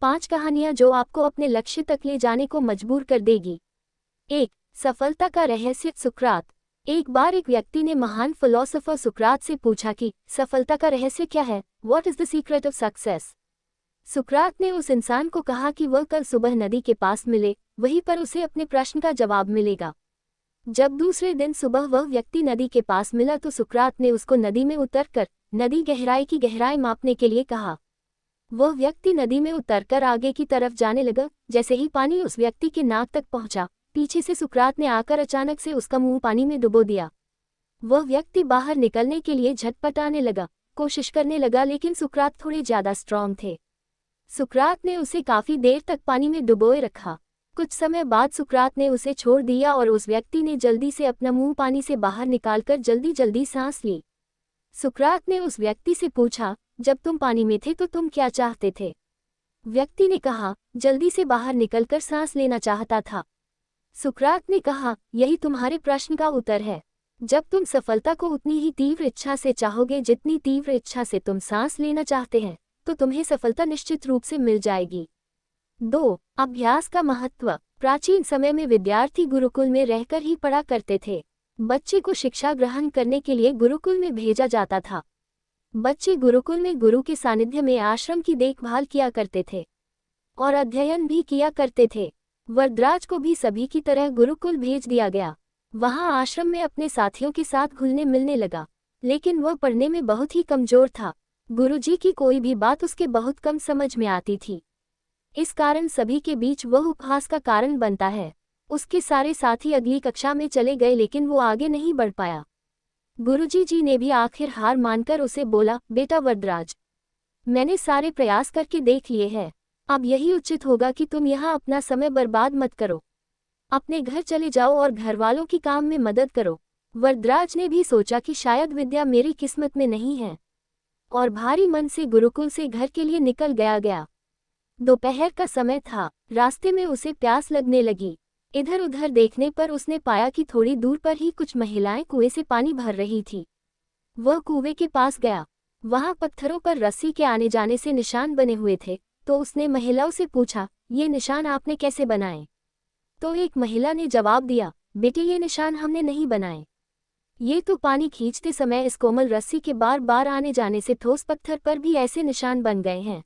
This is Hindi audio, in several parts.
5 कहानियां जो आपको अपने लक्ष्य तक ले जाने को मजबूर कर देगी। 1. सफलता का रहस्य। सुकरात। एक बार एक व्यक्ति ने महान फिलोसोफर सुकरात से पूछा कि सफलता का रहस्य क्या है? What is the secret of success? सुकरात ने उस इंसान को कहा कि वह कल सुबह नदी के पास मिले, वहीं पर उसे अपने प्रश्न का जवाब मिलेगा। जब दूसरे दिन सुबह वह व्यक्ति नदी के पास मिला तो सुकरात ने उसको नदी में उतरकर नदी गहराई की गहराई मापने के लिए कहा। वह व्यक्ति नदी में उतरकर आगे की तरफ जाने लगा। जैसे ही पानी उस व्यक्ति के नाक तक पहुंचा, पीछे से सुकरात ने आकर अचानक से उसका मुंह पानी में डुबो दिया। वह व्यक्ति बाहर निकलने के लिए झटपटाने लगा, कोशिश करने लगा, लेकिन सुकरात थोड़े ज्यादा स्ट्रांग थे। सुकरात ने उसे काफी देर तक पानी में डुबोए रखा। कुछ समय बाद सुकरात ने उसे छोड़ दिया और उस व्यक्ति ने जल्दी से अपना मुंह पानी से बाहर निकालकर जल्दी जल्दी सांस ली। सुकरात ने उस व्यक्ति से पूछा, जब तुम पानी में थे तो तुम क्या चाहते थे? व्यक्ति ने कहा, जल्दी से बाहर निकलकर सांस लेना चाहता था। सुकरात ने कहा, यही तुम्हारे प्रश्न का उत्तर है। जब तुम सफलता को उतनी ही तीव्र इच्छा से चाहोगे जितनी तीव्र इच्छा से तुम सांस लेना चाहते हैं, तो तुम्हें सफलता निश्चित रूप से मिल जाएगी। 2. अभ्यास का महत्व। प्राचीन समय में विद्यार्थी गुरुकुल में रहकर ही पढ़ा करते थे। बच्चे को शिक्षा ग्रहण करने के लिए गुरुकुल में भेजा जाता था। बच्चे गुरुकुल में गुरु के सानिध्य में आश्रम की देखभाल किया करते थे और अध्ययन भी किया करते थे। वरदराज को भी सभी की तरह गुरुकुल भेज दिया गया। वहां आश्रम में अपने साथियों के साथ घुलने मिलने लगा, लेकिन वह पढ़ने में बहुत ही कमजोर था। गुरुजी की कोई भी बात उसके बहुत कम समझ में आती थी। इस कारण सभी के बीच वह उपहास का कारण बनता है। उसके सारे साथी अगली कक्षा में चले गए, लेकिन वो आगे नहीं बढ़ पाया। गुरुजी जी ने भी आखिर हार मानकर उसे बोला, बेटा वरदराज, मैंने सारे प्रयास करके देख लिए हैं। अब यही उचित होगा कि तुम यहाँ अपना समय बर्बाद मत करो। अपने घर चले जाओ और घरवालों की काम में मदद करो। वरदराज ने भी सोचा कि शायद विद्या मेरी किस्मत में नहीं है, और भारी मन से गुरुकुल से घर के लिए निकल गया। दोपहर का समय था। रास्ते में उसे प्यास लगने लगी। इधर उधर देखने पर उसने पाया कि थोड़ी दूर पर ही कुछ महिलाएं कुएं से पानी भर रही थी। वह कुएं के पास गया। वहां पत्थरों पर रस्सी के आने जाने से निशान बने हुए थे, तो उसने महिलाओं से पूछा, ये निशान आपने कैसे बनाए? तो एक महिला ने जवाब दिया, बेटे ये निशान हमने नहीं बनाए। ये तो पानी खींचते समय इस कोमल रस्सी के बार बार आने जाने से ठोस पत्थर पर भी ऐसे निशान बन गए हैं।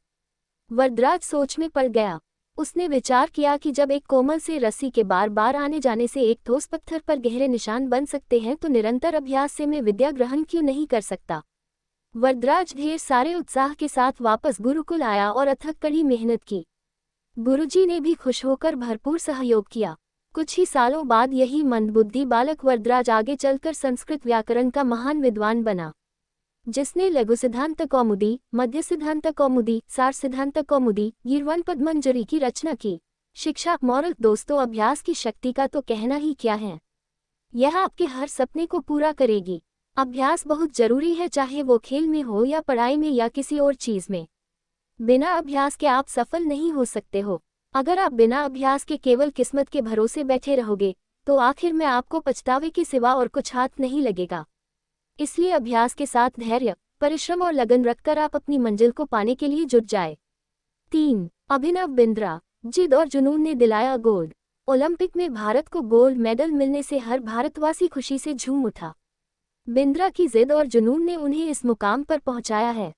वरदराज सोच में पड़ गया। उसने विचार किया कि जब एक कोमल से रस्सी के बार बार आने जाने से एक ठोस पत्थर पर गहरे निशान बन सकते हैं, तो निरंतर अभ्यास से मैं विद्या ग्रहण क्यों नहीं कर सकता। वरदराज ढेर सारे उत्साह के साथ वापस गुरुकुल आया और अथक कड़ी मेहनत की। गुरुजी ने भी खुश होकर भरपूर सहयोग किया। कुछ ही सालों बाद यही मंदबुद्धि बालक वरदराज आगे चलकर संस्कृत व्याकरण का महान विद्वान बना, जिसने लघु सिद्धांत कौमुदी, मध्य सिद्धांत कौमुदी, सार सिद्धांत कौमुदी, गीर्वाण पद्मंजरी की रचना की। शिक्षा मॉरल। दोस्तों, अभ्यास की शक्ति का तो कहना ही क्या है। यह आपके हर सपने को पूरा करेगी। अभ्यास बहुत जरूरी है, चाहे वो खेल में हो या पढ़ाई में या किसी और चीज में। बिना अभ्यास के आप सफल नहीं हो सकते हो। अगर आप बिना अभ्यास के केवल किस्मत के भरोसे बैठे रहोगे, तो आखिर में आपको पछतावे के सिवा और कुछ हाथ नहीं लगेगा। इसलिए अभ्यास के साथ धैर्य, परिश्रम और लगन रखकर आप अपनी मंजिल को पाने के लिए जुट जाए। 3. अभिनव बिंद्रा। जिद और जुनून ने दिलाया गोल्ड। ओलंपिक में भारत को गोल्ड मेडल मिलने से हर भारतवासी खुशी से झूम उठा। बिंद्रा की जिद और जुनून ने उन्हें इस मुकाम पर पहुंचाया है।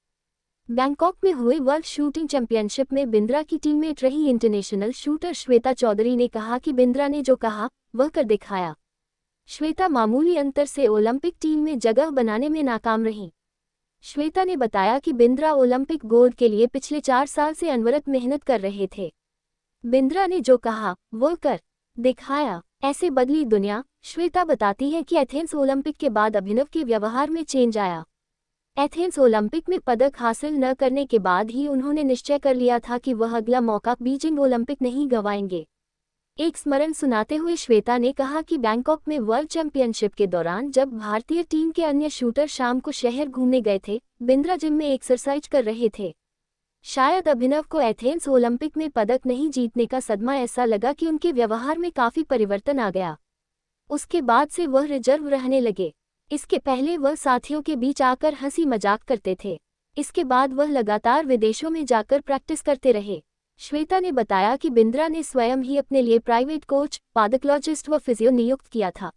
बैंकॉक में हुए वर्ल्ड शूटिंग चैंपियनशिप में बिंद्रा की टीममेट रही इंटरनेशनल शूटर श्वेता चौधरी ने कहा कि बिंद्रा ने जो कहा वह कर दिखाया। श्वेता मामूली अंतर से ओलंपिक टीम में जगह बनाने में नाकाम रही। श्वेता ने बताया कि बिंद्रा ओलंपिक गोल्ड के लिए पिछले 4 साल से अनवरत मेहनत कर रहे थे। बिंद्रा ने जो कहा वो कर दिखाया। ऐसे बदली दुनिया। श्वेता बताती है कि एथेंस ओलंपिक के बाद अभिनव के व्यवहार में चेंज आया। एथेंस ओलंपिक में पदक हासिल न करने के बाद ही उन्होंने निश्चय कर लिया था कि वह अगला मौका बीजिंग ओलंपिक नहीं गंवाएंगे। एक स्मरण सुनाते हुए श्वेता ने कहा कि बैंकॉक में वर्ल्ड चैंपियनशिप के दौरान जब भारतीय टीम के अन्य शूटर शाम को शहर घूमने गए थे, बिंद्रा जिम में एक्सरसाइज कर रहे थे। शायद अभिनव को एथेंस ओलंपिक में पदक नहीं जीतने का सदमा ऐसा लगा कि उनके व्यवहार में काफी परिवर्तन आ गया। उसके बाद से वह रिजर्व रहने लगे। इसके पहले वह साथियों के बीच आकर हंसी मजाक करते थे। इसके बाद वह लगातार विदेशों में जाकर प्रैक्टिस करते रहे। श्वेता ने बताया कि बिंद्रा ने स्वयं ही अपने लिए प्राइवेट कोच, पैडोलॉजिस्ट व फिजियो नियुक्त किया था।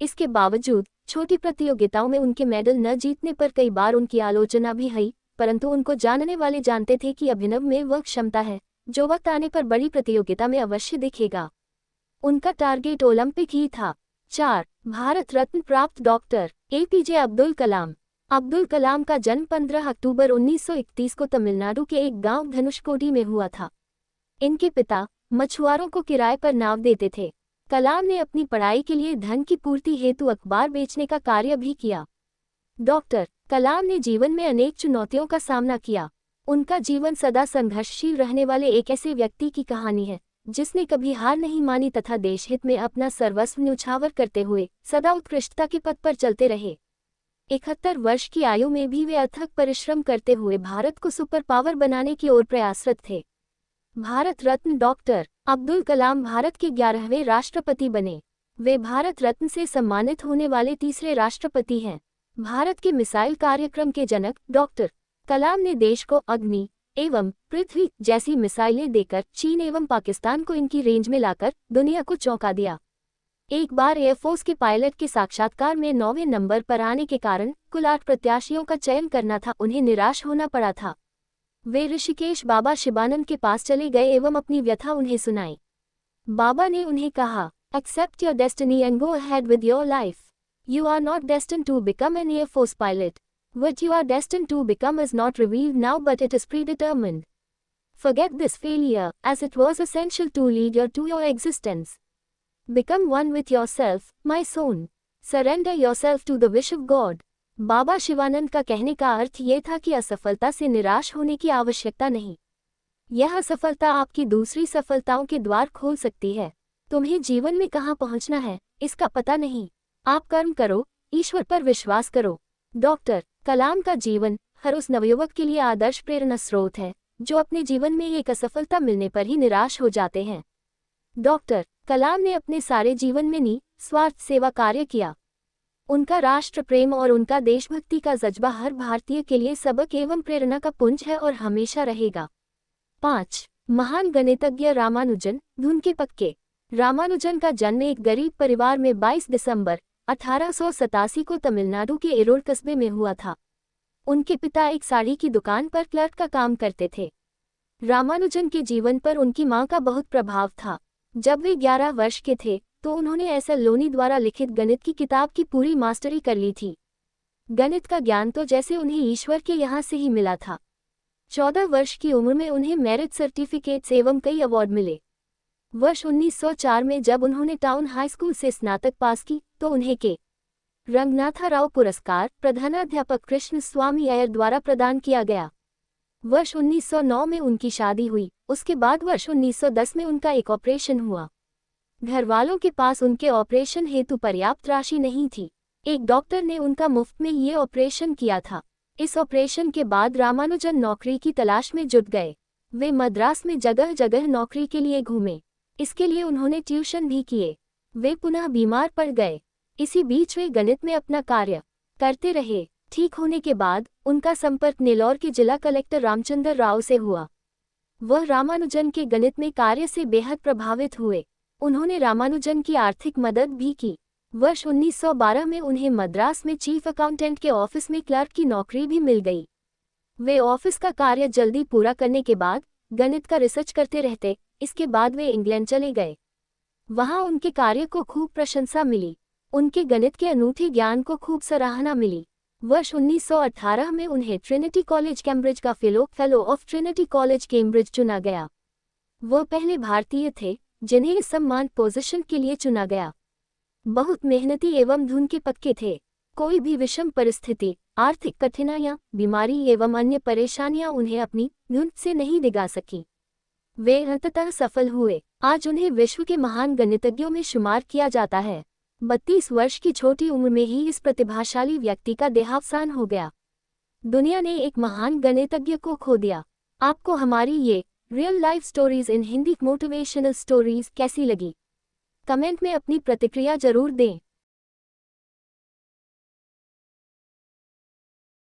इसके बावजूद छोटी प्रतियोगिताओं में उनके मेडल न जीतने पर कई बार उनकी आलोचना भी हुई, परंतु उनको जानने वाले जानते थे कि अभिनव में वह क्षमता है जो वक्त आने पर बड़ी प्रतियोगिता में अवश्य दिखेगा। उनका टारगेट ओलंपिक ही था। 4. भारत रत्न प्राप्त डॉक्टर एपीजे अब्दुल कलाम। अब्दुल कलाम का जन्म 15 अक्टूबर 1931 को तमिलनाडु के एक गांव धनुषकोडी में हुआ था। इनके पिता मछुआरों को किराए पर नाव देते थे। कलाम ने अपनी पढ़ाई के लिए धन की पूर्ति हेतु अखबार बेचने का कार्य भी किया। डॉक्टर कलाम ने जीवन में अनेक चुनौतियों का सामना किया। उनका जीवन सदा संघर्षशील रहने वाले एक ऐसे व्यक्ति की कहानी है जिसने कभी हार नहीं मानी तथा देशहित में अपना सर्वस्व न्यौछावर करते हुए सदा उत्कृष्टता के पथ पर चलते रहे। 71 वर्ष की आयु में भी वे अथक परिश्रम करते हुए भारत को सुपर पावर बनाने की ओर प्रयासरत थे। भारत रत्न डॉक्टर अब्दुल कलाम भारत के 11वें राष्ट्रपति बने। वे भारत रत्न से सम्मानित होने वाले तीसरे राष्ट्रपति हैं। भारत के मिसाइल कार्यक्रम के जनक डॉक्टर कलाम ने देश को अग्नि एवं पृथ्वी जैसी मिसाइलें देकर चीन एवं पाकिस्तान को इनकी रेंज में लाकर दुनिया को चौंका दिया। एक बार एयरफोर्स के पायलट के साक्षात्कार में 9वें नंबर पर आने के कारण कुल 8 प्रत्याशियों का चयन करना था, उन्हें निराश होना पड़ा था। वे ऋषिकेश बाबा शिवानंद के पास चले गए एवं अपनी व्यथा उन्हें सुनाई। बाबा ने उन्हें कहा, accept your destiny and go ahead with your life. You are not destined to become an air force pilot. What you are destined to become is not revealed now, but it is predetermined. Forget this failure, as it was essential to lead you to your existence. Become one with yourself, my son. Surrender yourself to the wish of God. बाबा शिवानंद का कहने का अर्थ ये था कि असफलता से निराश होने की आवश्यकता नहीं। यह असफलता आपकी दूसरी सफलताओं के द्वार खोल सकती है। तुम्हें जीवन में कहाँ पहुँचना है, इसका पता नहीं। आप कर्म करो, ईश्वर पर विश्वास करो। डॉक्टर कलाम का जीवन हर उस नवयुवक के लिए आदर्श प्रेरणा स्रोत है जो अपने जीवन में एक असफलता मिलने पर ही निराश हो जाते हैं। डॉक्टर कलाम ने अपने सारे जीवन में निस्वार्थ सेवा कार्य किया। उनका राष्ट्र प्रेम और उनका देशभक्ति का जज्बा हर भारतीय के लिए सबक एवं प्रेरणा का पुंज है और हमेशा रहेगा। 5. महान गणितज्ञ रामानुजन। धुन के पक्के। रामानुजन का जन्म एक गरीब परिवार में 22 दिसंबर 1887 को तमिलनाडु के एरोड कस्बे में हुआ था। उनके पिता एक साड़ी की दुकान पर क्लर्क का काम करते थे। रामानुजन के जीवन पर उनकी मां का बहुत प्रभाव था। जब वे 11 वर्ष के थे तो उन्होंने एस.एल. लोनी द्वारा लिखित गणित की किताब की पूरी मास्टरी कर ली थी। गणित का ज्ञान तो जैसे उन्हें ईश्वर के यहाँ से ही मिला था। 14 वर्ष की उम्र में उन्हें मेरिट सर्टिफिकेट्स एवं कई अवार्ड मिले। वर्ष 1904 में जब उन्होंने टाउन हाई स्कूल से स्नातक पास की तो उन्हें के रंगनाथा राव पुरस्कार प्रधानाध्यापक कृष्ण स्वामी अय्यर द्वारा प्रदान किया गया। वर्ष 1909 में उनकी शादी हुई। उसके बाद वर्ष 1910 में उनका एक ऑपरेशन हुआ। घरवालों के पास उनके ऑपरेशन हेतु पर्याप्त राशि नहीं थी। एक डॉक्टर ने उनका मुफ्त में ये ऑपरेशन किया था। इस ऑपरेशन के बाद रामानुजन नौकरी की तलाश में जुट गए। वे मद्रास में जगह जगह नौकरी के लिए घूमे। इसके लिए उन्होंने ट्यूशन भी किए। वे पुनः बीमार पड़ गए। इसी बीच वे गणित में अपना कार्य करते रहे। ठीक होने के बाद उनका संपर्क नेल्लौर के जिला कलेक्टर रामचंद्र राव से हुआ। वह रामानुजन के गणित में कार्य से बेहद प्रभावित हुए। उन्होंने रामानुजन की आर्थिक मदद भी की। वर्ष 1912 में उन्हें मद्रास में चीफ अकाउंटेंट के ऑफिस में क्लर्क की नौकरी भी मिल गई। वे ऑफिस का कार्य जल्दी पूरा करने के बाद गणित का रिसर्च करते रहते। इसके बाद वे इंग्लैंड चले गए। वहां उनके कार्य को खूब प्रशंसा मिली। उनके गणित के अनूठे ज्ञान को खूब सराहना मिली। वर्ष 1918 में उन्हें ट्रिनिटी कॉलेज कैम्ब्रिज का fellow of Trinity college Cambridge चुना गया। वह पहले भारतीय थे जिन्हें इस सम्मान पोजीशन के लिए चुना गया। बहुत मेहनती एवं धुन के पक्के थे। कोई भी विषम परिस्थिति, आर्थिक कठिनाइयां, बीमारी एवं अन्य परेशानियां उन्हें अपनी धुन से नहीं डिगा सकी। वे अंततः सफल हुए। आज उन्हें विश्व के महान गणितज्ञों में शुमार किया जाता है। 32 वर्ष की छोटी उम्र में ही इस प्रतिभाशाली व्यक्ति का देहावसान हो गया। दुनिया ने एक महान गणितज्ञ को खो दिया। आपको हमारी ये real life stories in Hindi motivational stories कैसी लगी? कमेंट में अपनी प्रतिक्रिया जरूर दें।